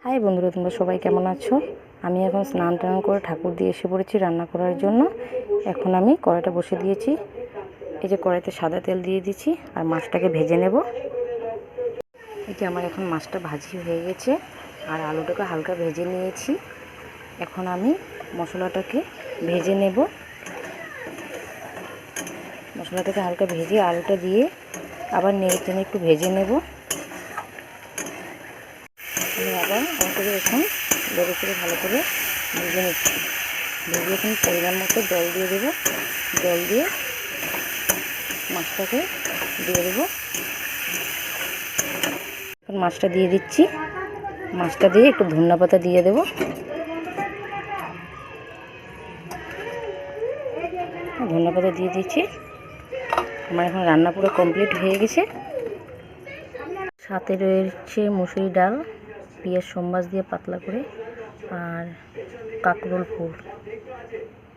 High বন্ধুরা, তোমরা সবাই কেমন আছো? আমি এখন স্নান টান করে ঠাকুর দিয়ে এসে পড়েছি রান্না করার জন্য। এখন আমি কড়াইটা বসে দিয়েছি। এই যে কড়াইতে সাদা তেল দিয়ে দিচ্ছি আর মাছটাকে ভেজে নেব। এই যে আমার এখন মাছটা ভাজি হয়ে গেছে আর আলুটাকে হালকা ভেজে নিয়েছি। এখন আমি মশলাটাকে ভেজে নেব। মশলাটাকে হালকা ভেজে আলুটা দিয়ে আবার নেড়ে চেড়ে একটু ভেজে নেব। আমি আবার আলুটাকে এখন নেড়ে চেড়ে ভালো করে ভেজে নিচ্ছি। ভেজে এখন পরিমাণ মতো জল দিয়ে দেবো। জল দিয়ে মাছটাকে দিয়ে দেবো। এখন মাছটা দিয়ে দিচ্ছি। মাছটা দিয়ে একটু ধনিয়া পাতা দিয়ে দেবো। ধনিয়া পাতা দিয়ে দিচ্ছি। আমার এখন রান্না পুরো কমপ্লিট হয়ে গেছে। সাথে রয়েছে মুসুরি ডাল, পেঁয়াজ সোমবাস দিয়ে পাতলা করে, আর কাঁকরোল ফুল।